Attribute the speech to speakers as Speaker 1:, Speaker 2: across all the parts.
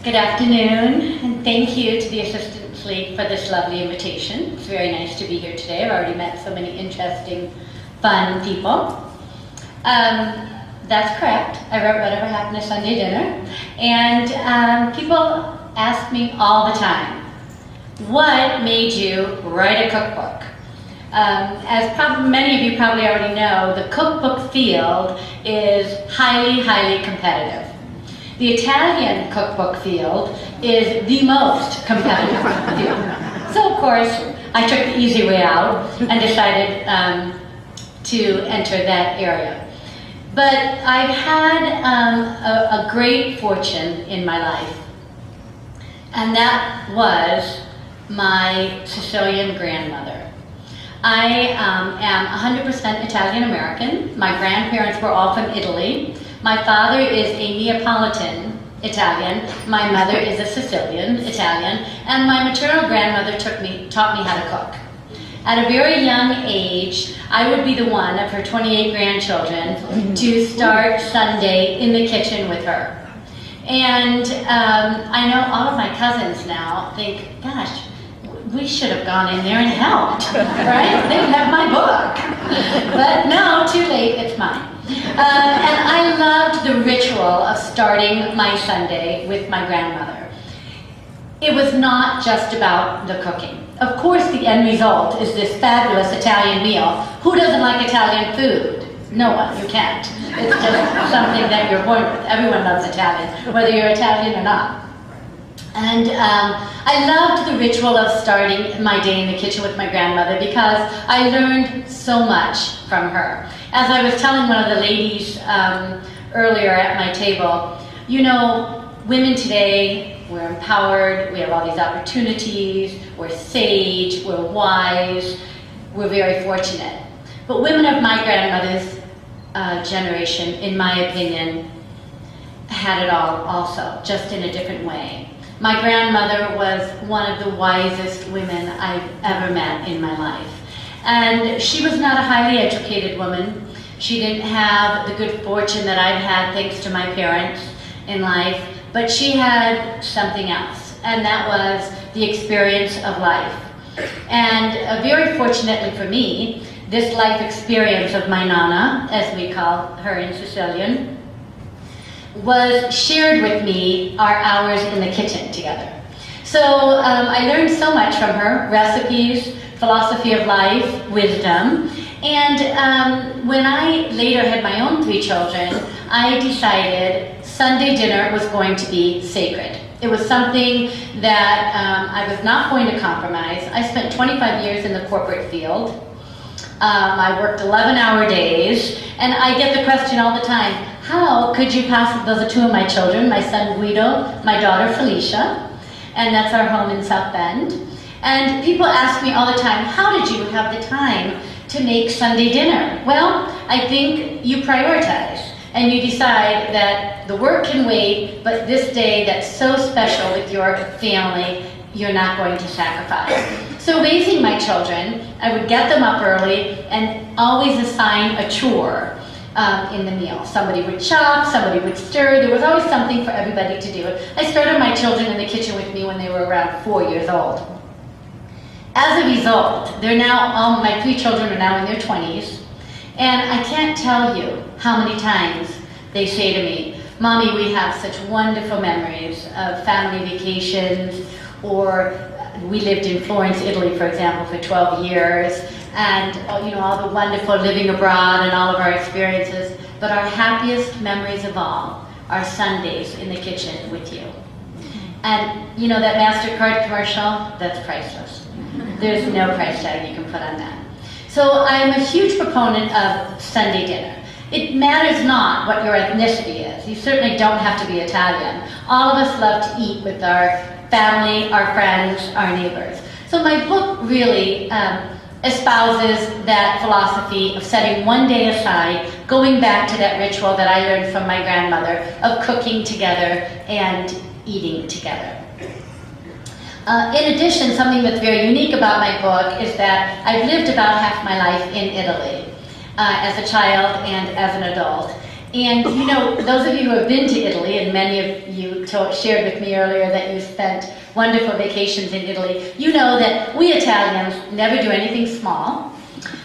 Speaker 1: Good afternoon, and thank you to the Assistants League for this lovely invitation. It's very nice to be here today. I've already met so many interesting, fun people. That's correct. I wrote Whatever Happened to Sunday Dinner, and people ask me all the time, what made you write a cookbook? As many of you probably already know, the cookbook field is highly, highly competitive. The Italian cookbook field is the most competitive field. So of course, I took the easy way out and decided to enter that area. But I've had a great fortune in my life, and that was my Sicilian grandmother. I am 100% Italian American. My grandparents were all from Italy. My father is a Neapolitan Italian, my mother is a Sicilian Italian, and my maternal grandmother taught me how to cook. At a very young age, I would be the one of her 28 grandchildren to start Sunday in the kitchen with her. And I know all of my cousins now think, gosh, we should have gone in there and helped, right? They have my book. But no, too late, it's mine. And I loved the ritual of starting my Sunday with my grandmother. It was not just about the cooking. Of course, the end result is this fabulous Italian meal. Who doesn't like Italian food? No one, you can't. It's just something that you're born with. Everyone loves Italian, whether you're Italian or not. And I loved the ritual of starting my day in the kitchen with my grandmother because I learned so much from her. As I was telling one of the ladies earlier at my table, you know, women today, we're empowered, we have all these opportunities, we're sage, we're wise, we're very fortunate. But women of my grandmother's generation, in my opinion, had it all also, just in a different way. My grandmother was one of the wisest women I've ever met in my life. And she was not a highly educated woman. She didn't have the good fortune that I've had thanks to my parents in life, but she had something else, and that was the experience of life. And very fortunately for me, this life experience of my nonna, as we call her in Sicilian, was shared with me our hours in the kitchen together. So I learned so much from her, recipes, philosophy of life, wisdom, and when I later had my own 3 children, I decided Sunday dinner was going to be sacred. It was something that I was not going to compromise. I spent 25 years in the corporate field. I worked 11-hour days, and I get the question all the time, how could you possibly, those are 2 of my children, my son Guido, my daughter Felicia, and that's our home in South Bend. And people ask me all the time, how did you have the time to make Sunday dinner? Well, I think you prioritize, and you decide that the work can wait, but this day that's so special with your family, you're not going to sacrifice. So raising my children, I would get them up early and always assign a chore in the meal. Somebody would chop, somebody would stir, there was always something for everybody to do. I started my children in the kitchen with me when they were around 4 years old. As a result, they're now, my 3 children are now in their 20s, and I can't tell you how many times they say to me, Mommy, we have such wonderful memories of family vacations, or we lived in Florence, Italy, for example, for 12 years, and you know, all the wonderful living abroad and all of our experiences, but our happiest memories of all are Sundays in the kitchen with you. And you know that MasterCard commercial? That's priceless. There's no price tag you can put on that. So I'm a huge proponent of Sunday dinner. It matters not what your ethnicity is. You certainly don't have to be Italian. All of us love to eat with our family, our friends, our neighbors. So my book really espouses that philosophy of setting one day aside, going back to that ritual that I learned from my grandmother of cooking together and eating together. In addition, something that's very unique about my book is that I've lived about half my life in Italy as a child and as an adult. And you know, those of you who have been to Italy, and many of you shared with me earlier that you spent wonderful vacations in Italy, you know that we Italians never do anything small.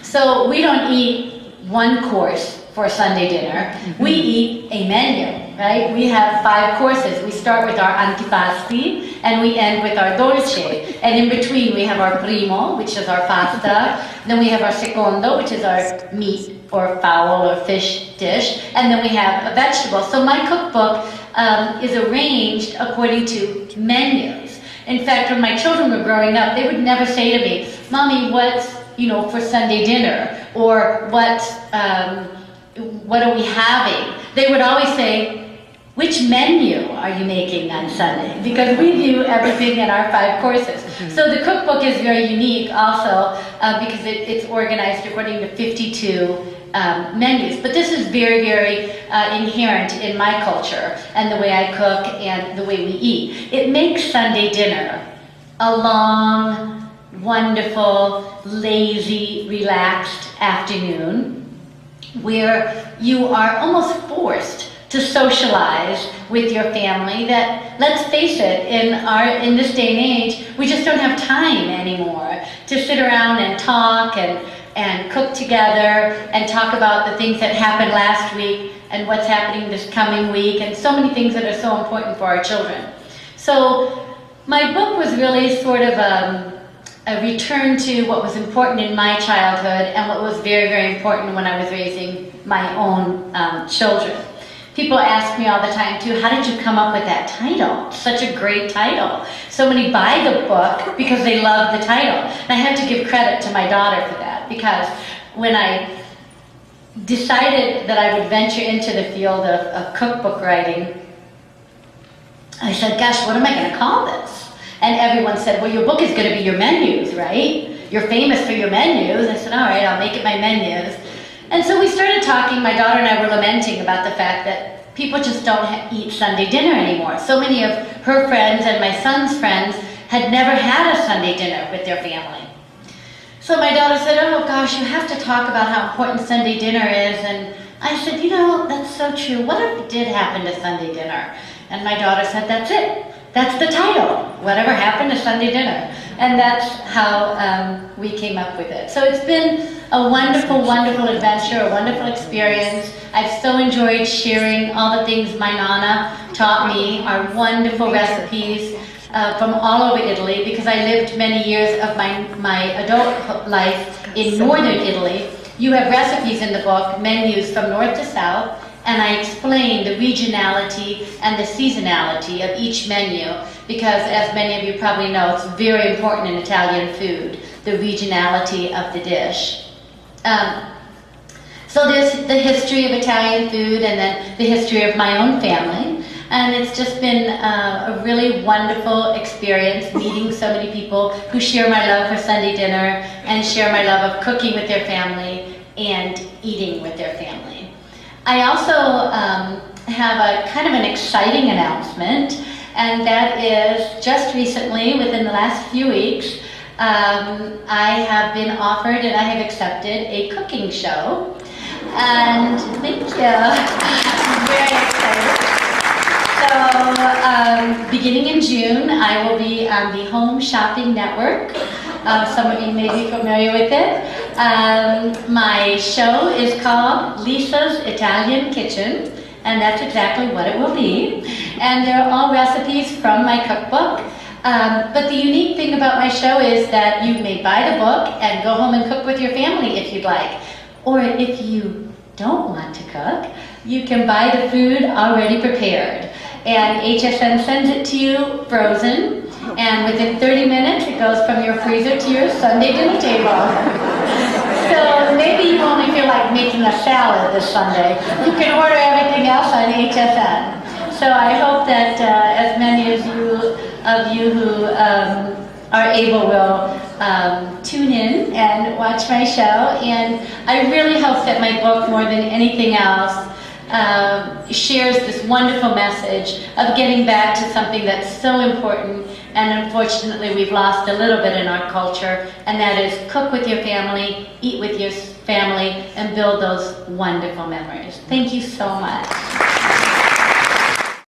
Speaker 1: So we don't eat one course for Sunday dinner. We eat a menu, right? We have 5 courses. We start with our antipasti and we end with our dolce. And in between we have our primo, which is our pasta. Then we have our secondo, which is our meat or fowl or fish dish. And then we have a vegetable. So my cookbook is arranged according to menus. In fact, when my children were growing up, they would never say to me, "Mommy, what's, for Sunday dinner?" Or what are we having? They would always say, "Which menu are you making on Sunday?" Because we do everything in our 5 courses. So the cookbook is very unique also because it's organized according to 52 menus. But this is very, very inherent in my culture and the way I cook and the way we eat. It makes Sunday dinner a long, wonderful, lazy, relaxed afternoon where you are almost forced to socialize with your family. That, let's face it, in this day and age, we just don't have time anymore to sit around and talk and cook together and talk about the things that happened last week and what's happening this coming week and so many things that are so important for our children. So my book was really sort of a return to what was important in my childhood and what was very, very important when I was raising my own children. People ask me all the time too, how did you come up with that title? Such a great title. So many buy the book because they love the title. And I have to give credit to my daughter for that, because when I decided that I would venture into the field of cookbook writing, I said, gosh, what am I going to call this? And everyone said, well, your book is going to be your menus, right? You're famous for your menus. I said, all right, I'll make it my menus. And so we started talking. My daughter and I were lamenting about the fact that people just don't eat Sunday dinner anymore. So many of her friends and my son's friends had never had a Sunday dinner with their family. So my daughter said, oh gosh, you have to talk about how important Sunday dinner is. And I said, that's so true. Whatever did happen to Sunday dinner? And my daughter said, that's it. That's the title, Whatever Happened to Sunday Dinner. And that's how we came up with it. So it's been a wonderful, wonderful adventure, a wonderful experience. I've so enjoyed sharing all the things my Nana taught me, our wonderful recipes from all over Italy, because I lived many years of my adult life in northern Italy. You have recipes in the book, menus from north to south, and I explain the regionality and the seasonality of each menu, because as many of you probably know, it's very important in Italian food, the regionality of the dish. So there's the history of Italian food and then the history of my own family. And it's just been a really wonderful experience meeting so many people who share my love for Sunday dinner and share my love of cooking with their family and eating with their family. I also have a kind of an exciting announcement, and that is just recently, within the last few weeks, I have been offered and I have accepted a cooking show. And thank you. I'm very excited. So beginning in June, I will be on the Home Shopping Network. Some of you may be familiar with it. My show is called Lisa's Italian Kitchen, and that's exactly what it will be. And they're all recipes from my cookbook. But the unique thing about my show is that you may buy the book and go home and cook with your family if you'd like. Or if you don't want to cook, you can buy the food already prepared. And HSN sends it to you frozen, and within 30 minutes it goes from your freezer to your Sunday dinner table. So maybe you only feel like making a salad this Sunday. You can order everything else on HSN. So I hope that as many of you who are able will tune in and watch my show. And I really hope that my book, more than anything else, shares this wonderful message of getting back to something that's so important, and unfortunately we've lost a little bit in our culture, and that is cook with your family, eat with your family and build those wonderful memories. Thank you so much.